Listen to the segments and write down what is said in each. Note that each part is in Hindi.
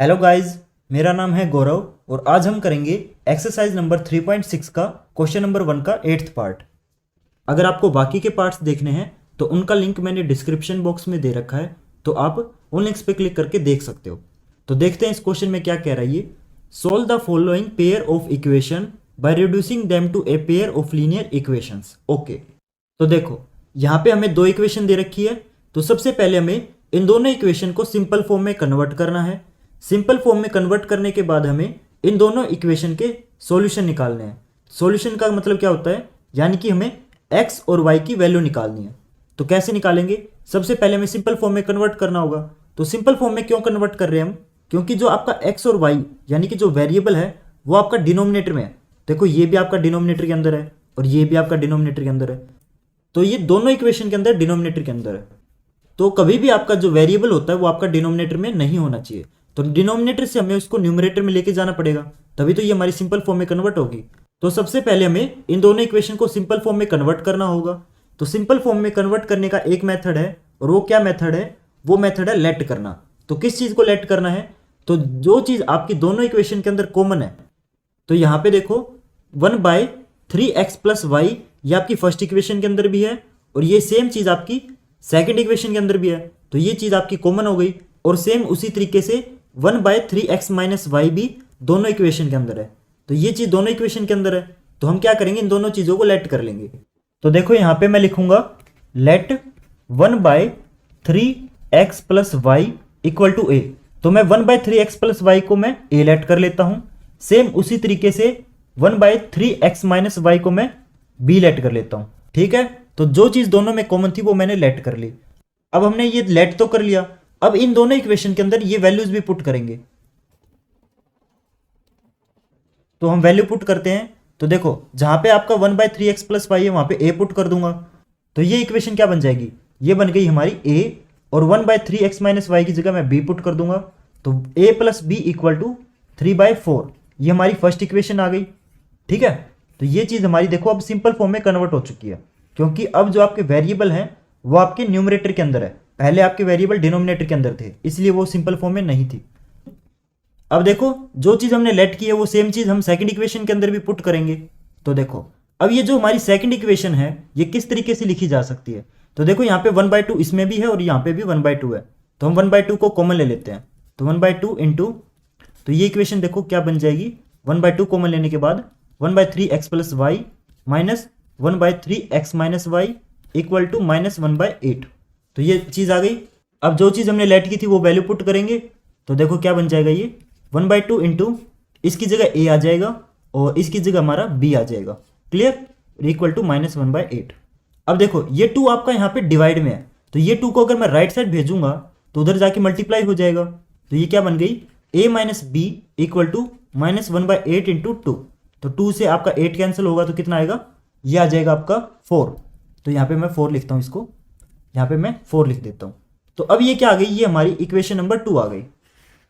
हेलो गाइस, मेरा नाम है गौरव और आज हम करेंगे एक्सरसाइज नंबर 3.6 का क्वेश्चन नंबर 1 का 8th पार्ट। अगर आपको बाकी के पार्ट्स देखने हैं तो उनका लिंक मैंने डिस्क्रिप्शन बॉक्स में दे रखा है, तो आप उन लिंक्स पे क्लिक करके देख सकते हो। तो देखते हैं इस क्वेश्चन में क्या कह रहा है ये। Solve the following pair of equation by reducing them to a pair of linear equations. Okay, तो देखो यहाँ पे हमें दो इक्वेशन दे रखी है। तो सबसे पहले हमें इन दोनों इक्वेशन को सिंपल फॉर्म में कन्वर्ट करना है। सिंपल फॉर्म में कन्वर्ट करने के बाद हमें इन दोनों इक्वेशन के सॉल्यूशन निकालने हैं। सॉल्यूशन का मतलब क्या होता है, यानी कि हमें x और y की वैल्यू निकालनी है। तो कैसे निकालेंगे, सबसे पहले हमें सिंपल फॉर्म में कन्वर्ट करना होगा। तो सिंपल फॉर्म में क्यों कन्वर्ट कर रहे हैं हम, क्योंकि जो आपका x और y यानी कि जो वेरिएबल है वो आपका डिनोमिनेटर में है। देखो ये भी आपका डिनोमिनेटर के अंदर है और ये भी आपका डिनोमिनेटर के अंदर है, तो ये दोनों इक्वेशन के अंदर डिनोमिनेटर के अंदर है। तो कभी भी आपका जो वेरिएबल होता है वो आपका डिनोमिनेटर में नहीं होना चाहिए। तो डिनोमिनेटर से हमें उसको न्यूमरेटर में लेके जाना पड़ेगा, तभी तो ये हमारी सिंपल फॉर्म में कन्वर्ट होगी। तो सबसे पहले हमें इन दोनों इक्वेशन को सिंपल फॉर्म में कन्वर्ट करना होगा। तो सिंपल फॉर्म में कन्वर्ट करने का एक मेथड है, और वो क्या मेथड है, वो मेथड है लेट करना। तो किस चीज को लेट करना है, तो जो चीज आपकी दोनों इक्वेशन के अंदर कॉमन है। तो यहाँ पे देखो 1/3x + y ये आपकी फर्स्ट इक्वेशन के अंदर भी है, और ये सेम चीज आपकी सेकंड इक्वेशन के अंदर भी है। तो ये चीज आपकी कॉमन हो गई, और सेम उसी तरीके से 1/3x - y भी दोनों इक्वेशन के अंदर है। तो ये चीज दोनों इक्वेशन के अंदर है, तो हम क्या करेंगे, इन दोनों चीजों को लेट कर लेंगे। तो देखो यहाँ पे मैं लिखूंगा लेट 1/3x + y = a। तो मैं 1/3x + y को मैं a लेट कर लेता हूं। सेम उसी तरीके से 1/3x - y को मैं b लेट कर लेता हूं। ठीक है, तो जो चीज दोनों में कॉमन थी वो मैंने लेट कर ली। अब हमने ये लेट तो कर लिया, अब इन दोनों इक्वेशन के अंदर ये वैल्यूज भी पुट करेंगे। तो हम वैल्यू पुट करते हैं। तो देखो जहां पे आपका 1/3x + y है वहां पे a पुट कर दूंगा। तो ये इक्वेशन क्या बन जाएगी, ये बन गई हमारी a, और 1/3x - y की जगह मैं b पुट कर दूंगा। तो a + b = 3/4, ये हमारी फर्स्ट इक्वेशन आ गई। ठीक है, तो ये चीज हमारी देखो अब सिंपल फॉर्म में कन्वर्ट हो चुकी है, क्योंकि अब जो आपके वेरिएबल हैं वो आपके न्यूमरेटर के अंदर है। पहले आपके वेरिएबल डिनोमिनेटर के अंदर थे, इसलिए वो सिंपल फॉर्म में नहीं थी। अब देखो जो चीज हमने लेट की है वो सेम चीज हम सेकंड इक्वेशन के अंदर भी पुट करेंगे। तो देखो अब ये जो हमारी सेकंड इक्वेशन है ये किस तरीके से लिखी जा सकती है। तो देखो यहाँ पे 1/2 इसमें भी है और यहाँ पे भी 1/2 है, तो हम 1/2 को कॉमन ले लेते हैं। तो 1/2 इंटू, तो ये इक्वेशन देखो क्या बन जाएगी, 1/2 कॉमन लेने के बाद 1/3x + y - 1/3x - y = -1/8। तो ये चीज आ गई। अब जो चीज हमने लेट की थी वो वैल्यू पुट करेंगे। तो देखो क्या बन जाएगा, ये 1/2 इंटू इसकी जगह a आ जाएगा और इसकी जगह हमारा b आ जाएगा। Clear, equal to -1/8। अब देखो ये 2 आपका यहाँ पे डिवाइड में है, तो ये 2 को अगर मैं राइट साइड भेजूंगा तो उधर जाके मल्टीप्लाई हो जाएगा। तो ये क्या बन गई, a - b = -1/8 इंटू 2। तो 2 से आपका 8 कैंसिल होगा तो कितना आएगा, ये आ जाएगा आपका 4। तो यहाँ पे मैं 4 लिखता हूँ, इसको यहाँ पे मैं 4 लिख देता हूँ। तो अब ये क्या आ गई, ये हमारी इक्वेशन नंबर 2 आ गई।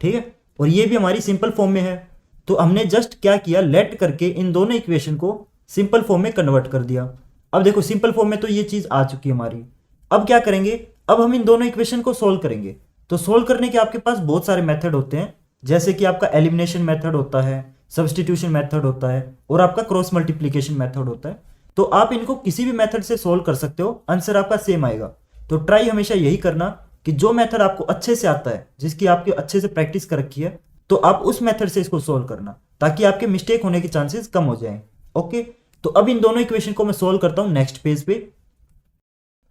ठीक है, और ये भी हमारी सिंपल फॉर्म में है। तो हमने जस्ट क्या किया, लेट करके इन दोनों इक्वेशन को सिंपल फॉर्म में कन्वर्ट कर दिया। अब देखो सिंपल फॉर्म में तो ये चीज आ चुकी है हमारी। अब क्या करेंगे, अब हम इन दोनों इक्वेशन को सोल्व करेंगे। तो सोल्व करने के आपके पास बहुत सारे मेथड होते हैं, जैसे कि आपका एलिमिनेशन मेथड होता है, सब्सटीट्यूशन मेथड होता है, और आपका क्रॉस मल्टीप्लीकेशन मेथड होता है। तो आप इनको किसी भी मेथड से सोल्व कर सकते हो, आंसर आपका सेम आएगा। तो ट्राई हमेशा यही करना कि जो मेथड आपको अच्छे से आता है, जिसकी आपकी अच्छे से प्रैक्टिस कर रखी है, तो आप उस मेथड से इसको सोल्व करना, ताकि आपके मिस्टेक होने के चांसेस कम हो जाएं। ओके, तो अब इन दोनों इक्वेशन को मैं सोल्व करता हूं नेक्स्ट पेज पे।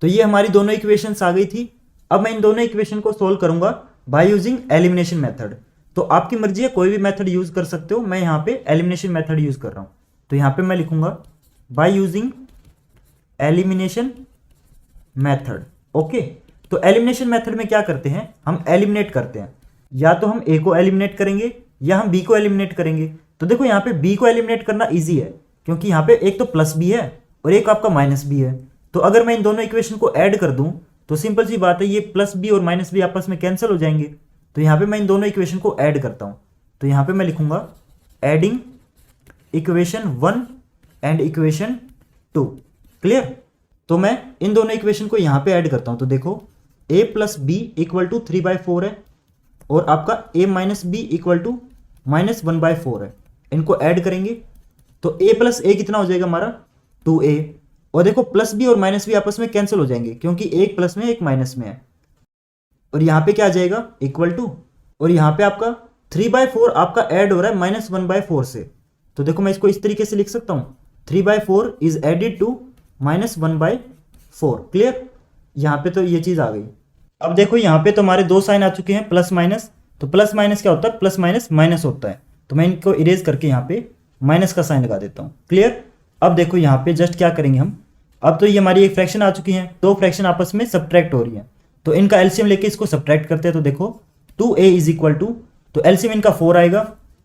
तो ये हमारी दोनों इक्वेशंस आ गई थी। अब मैं इन दोनों इक्वेशन को सोल्व करूंगा बाय यूजिंग एलिमिनेशन मेथड। तो आपकी मर्जी है, कोई भी मेथड यूज कर सकते हो, मैं यहाँ पे एलिमिनेशन मेथड यूज कर रहा हूं। तो यहाँ पे मैं लिखूंगा by using elimination method. Okay, तो एलिमिनेशन मेथड में क्या करते हैं, हम एलिमिनेट करते हैं। या तो हम a को एलिमिनेट करेंगे या हम b को एलिमिनेट करेंगे। तो देखो यहाँ पे b को एलिमिनेट करना इजी है, क्योंकि यहाँ पे एक तो प्लस b है और एक आपका माइनस b है। तो अगर मैं इन दोनों इक्वेशन को ऐड कर दूं तो सिंपल सी बात है, ये प्लस b और माइनस b आपस में कैंसिल हो जाएंगे। तो यहाँ पे मैं इन दोनों इक्वेशन को ऐड करता हूँ। तो यहाँ पे मैं लिखूंगा adding equation 1 and equation 2। Clear, तो मैं इन दोनों इक्वेशन को यहाँ पे ऐड करता हूँ। तो देखो a + b = 3/4 है, और आपका a minus B equal to -1/4 है। इनको ऐड करेंगे तो a प्लस ए कितना हो जाएगा हमारा 2a। और देखो प्लस बी और माइनस बी आपस में कैंसिल हो जाएंगे क्योंकि एक प्लस में एक माइनस में है। और यहाँ पे क्या आ जाएगा इक्वल टू, और यहाँ पे आपका 3/4 आपका ऐड हो रहा है -1/4 से। तो देखो मैं इसको इस तरीके से लिख सकता हूँ 3/4 इज एडेड टू -1/4। क्लियर, यहाँ पे तो ये चीज आ गई। अब देखो यहाँ पे तो हमारे दो साइन आ चुके हैं प्लस माइनस। तो प्लस माइनस क्या होता है, प्लस माइनस माइनस होता है। तो मैं इनको इरेज करके यहाँ पे माइनस का साइन लगा देता हूँ। क्लियर, अब देखो यहाँ पे जस्ट क्या करेंगे हम, अब तो ये हमारी एक फ्रैक्शन आ चुकी है, दो फ्रैक्शन आपस में सब्ट्रैक्ट हो रही है। तो इनका एलसीएम लेके इसको सब्ट्रैक्ट करते हैं। तो देखो 2a इज इक्वल टू, तो एलसीएम इनका 4 आएगा,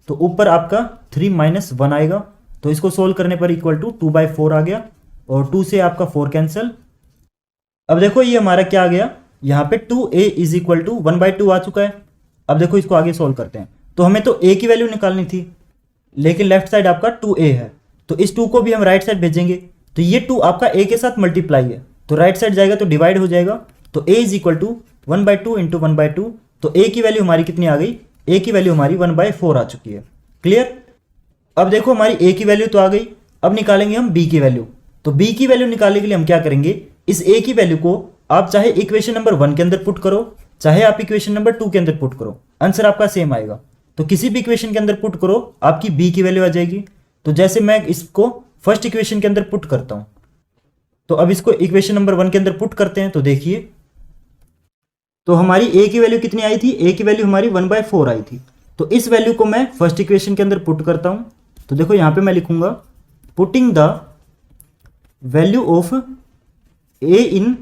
तो ऊपर आपका 3 - 1 आएगा। तो इसको सोल्व करने पर इक्वल टू 2/4 आ गया, और 2 से आपका 4 कैंसिल। अब देखो ये हमारा क्या आ गया, यहाँ पे 2a इज इक्वल टू 1/2 आ चुका है। अब देखो इसको आगे सोल्व करते हैं। तो हमें तो a की वैल्यू निकालनी थी, लेकिन लेफ्ट साइड आपका 2a है, तो इस 2 को भी हम राइट साइड भेजेंगे। तो ये 2 आपका a के साथ मल्टीप्लाई है, तो राइट साइड जाएगा तो डिवाइड हो जाएगा। तो a is equal to 1/2 into 1/2। तो a की वैल्यू हमारी कितनी आ गई, a की वैल्यू हमारी 1/4 आ चुकी है। क्लियर, अब देखो हमारी a की वैल्यू तो आ गई, अब निकालेंगे हम b की वैल्यू। तो b की वैल्यू निकालने के लिए हम क्या करेंगे, इस a की वैल्यू को आप चाहे इक्वेशन नंबर 1 के अंदर पुट करो, चाहे आप इक्वेशन नंबर 2 के अंदर पुट करो, आंसर आपका सेम आएगा। तो किसी भी इक्वेशन के अंदर पुट करो, आपकी b की वैल्यू आ जाएगी। तो जैसे मैं इसको फर्स्ट इक्वेशन के अंदर पुट करता हूं, तो अब इसको इक्वेशन नंबर 1 के अंदर पुट करते हैं। तो देखिए, तो हमारी a की वैल्यू कितनी आई थी, a की वैल्यू हमारी 1/4 आई थी। तो इस वैल्यू को मैं फर्स्ट इक्वेशन के अंदर पुट करता हूं। तो देखो यहां पे मैं लिखूंगा putting the value of a in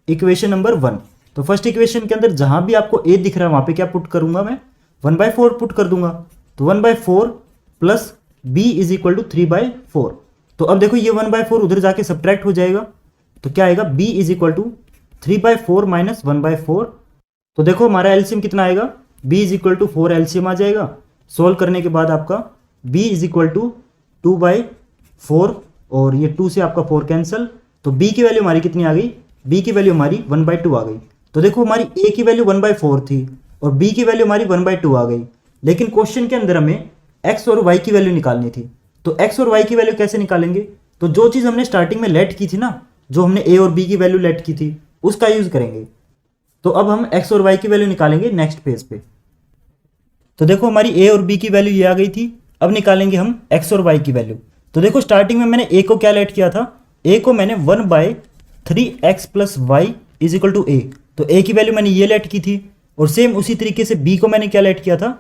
equation number 1। तो फर्स्ट इक्वेशन के अंदर जहां भी आपको a दिख रहा है वहां पे क्या पुट करूंगा, मैं 1/4 पुट कर दूंगा। तो 1/4 plus b is equal to 3/4। तो अब देखो ये 1/4 उधर जाके सब्ट्रैक्ट हो जाएगा, तो क्या आएगा, b is equal to 3/4 minus 1/4। तो देखो हमारा एलसीएम कितना आएगा, b is equal to 4 LCM आ जाएगा। सोल्व करने के बाद आपका b इज इक्वल टू 2/4, और ये 2 से आपका 4 कैंसिल। तो b की वैल्यू हमारी कितनी आ गई, b की वैल्यू हमारी 1/2 आ गई। तो देखो हमारी a की वैल्यू 1/4 थी और b की वैल्यू हमारी 1/2 आ गई, लेकिन क्वेश्चन के अंदर हमें x और y की वैल्यू निकालनी थी। तो x और y की वैल्यू कैसे निकालेंगे, तो जो चीज़ हमने स्टार्टिंग में लेट की थी ना, जो हमने a और b की वैल्यू लेट की थी, उसका यूज करेंगे। तो अब हम x और y की वैल्यू निकालेंगे नेक्स्ट पेज पे। तो देखो हमारी a और b की वैल्यू ये आ गई थी, अब निकालेंगे हम x और y की वैल्यू। तो देखो स्टार्टिंग में मैंने a को क्या लेट किया था, a को मैंने 1/3x प्लस Y is equal to a। तो a की वैल्यू मैंने ये लेट की थी, और सेम उसी तरीके से b को मैंने क्या लेट किया था,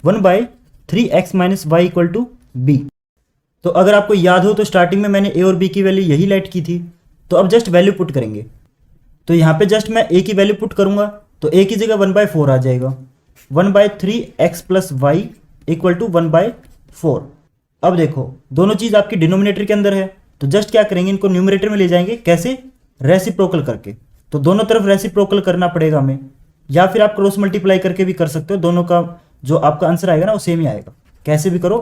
1/3x minus Y equal to b। तो अगर आपको याद हो तो स्टार्टिंग में मैंने a और b की वैल्यू यही लेट की थी। तो अब जस्ट वैल्यू पुट करेंगे। तो यहाँ पे जस्ट मैं a की वैल्यू पुट करूंगा, तो a की जगह 1/4 आ जाएगा, 1/3x प्लस वाई इक्वल टू 1/4। अब देखो दोनों चीज आपकी डिनोमिनेटर के अंदर है, तो जस्ट क्या करेंगे, इनको न्यूमरेटर में ले जाएंगे। कैसे, रेसिप्रोकल करके। तो दोनों तरफ रेसिप्रोकल करना पड़ेगा हमें, या फिर आप क्रॉस मल्टीप्लाई करके भी कर सकते हो। दोनों का जो आपका आंसर आएगा ना वो सेम ही आएगा, कैसे भी करो,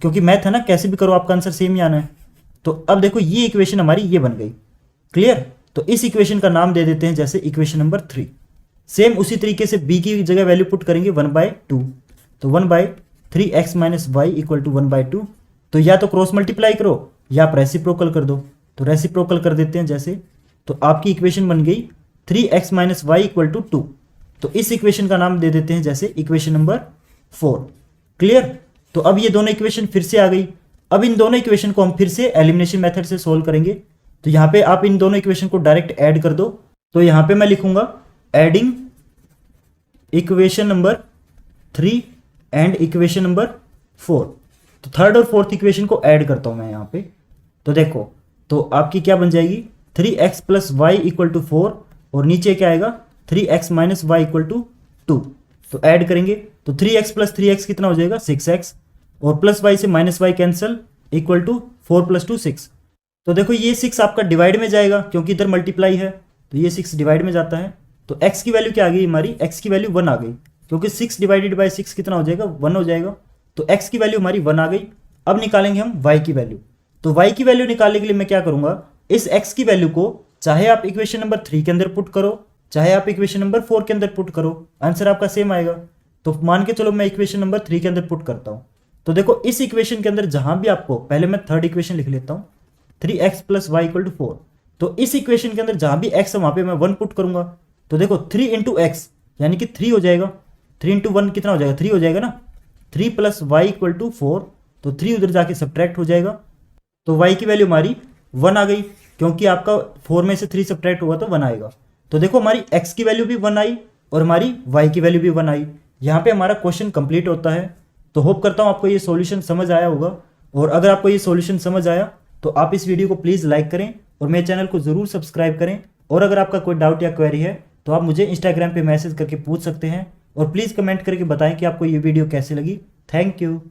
क्योंकि मैथ है ना, कैसे भी करो आपका आंसर सेम ही आना है। तो अब देखो ये इक्वेशन हमारी ये बन गई। क्लियर, तो इस इक्वेशन का नाम दे देते हैं जैसे इक्वेशन नंबर 3। सेम उसी तरीके से b की जगह वैल्यू पुट करेंगे 1/2। तो 1/3x minus Y equal to 1/2। तो या तो क्रॉस मल्टीप्लाई करो या आप रेसिप्रोकल कर दो। तो रेसिप्रोकल कर देते हैं जैसे, तो आपकी इक्वेशन बन गई 3x minus Y equal to 2। तो इस इक्वेशन का नाम दे देते हैं जैसे इक्वेशन नंबर 4। क्लियर, तो अब ये दोनों इक्वेशन फिर से आ गई। अब इन दोनों इक्वेशन को हम फिर से एलिमिनेशन मेथड से सोल्व करेंगे। तो यहाँ पे आप इन दोनों इक्वेशन को डायरेक्ट ऐड कर दो। तो यहाँ पे मैं लिखूंगा adding equation number 3 and equation number 4। तो थर्ड और फोर्थ इक्वेशन को ऐड करता हूं मैं यहाँ पे। तो देखो, तो आपकी क्या बन जाएगी, 3x plus Y equal to 4, और नीचे क्या आएगा 3x minus Y equal to 2। तो ऐड करेंगे तो 3x प्लस 3x कितना हो जाएगा 6x, और प्लस वाई से minus Y cancel equal to 4 + 2 6। तो देखो ये 6 आपका डिवाइड में जाएगा क्योंकि इधर मल्टीप्लाई है, तो ये 6 डिवाइड में जाता है। तो x की वैल्यू क्या आ गई हमारी, x की वैल्यू 1 आ गई, क्योंकि 6 डिवाइडेड बाय 6 कितना हो जाएगा 1 हो जाएगा। तो x की वैल्यू हमारी 1 आ गई। अब निकालेंगे हम y की वैल्यू। तो y की वैल्यू निकालने के लिए मैं क्या करूंगा, इस x की वैल्यू को चाहे आप इक्वेशन नंबर 3 के अंदर पुट करो, चाहे आप इक्वेशन नंबर 4 के अंदर पुट करो, आंसर आपका सेम आएगा। तो मान के चलो मैं इक्वेशन नंबर 3 के अंदर पुट करता हूँ। तो देखो इस इक्वेशन के अंदर जहां भी आपको, पहले मैं थर्ड इक्वेशन लिख लेता हूँ, 3x plus Y equal to 4। तो इस इक्वेशन के अंदर जहां भी x है वहां पे मैं 1 पुट करूंगा। तो देखो 3 इंटू एक्स यानी कि 3 हो जाएगा, 3 इंटू 1 कितना हो जाएगा, 3 हो जाएगा ना। 3 प्लस वाई इक्वल टू 4, तो 3 उधर जाके सब्ट्रैक्ट हो जाएगा, तो y की वैल्यू हमारी 1 आ गई, क्योंकि आपका 4 में से 3 सब्ट्रैक्ट हुआ तो 1 आएगा। तो देखो हमारी x की वैल्यू भी 1 आई और हमारी y की वैल्यू भी 1 आई। यहाँ पे हमारा क्वेश्चन कंप्लीट होता है। तो होप करता हूँ आपको ये सॉल्यूशन समझ आया होगा, और अगर आपको ये सॉल्यूशन समझ आया तो आप इस वीडियो को प्लीज़ लाइक करें और मेरे चैनल को ज़रूर सब्सक्राइब करें। और अगर आपका कोई डाउट या क्वेरी है तो आप मुझे इंस्टाग्राम पे मैसेज करके पूछ सकते हैं, और प्लीज़ कमेंट करके बताएं कि आपको ये वीडियो कैसी लगी। Thank you.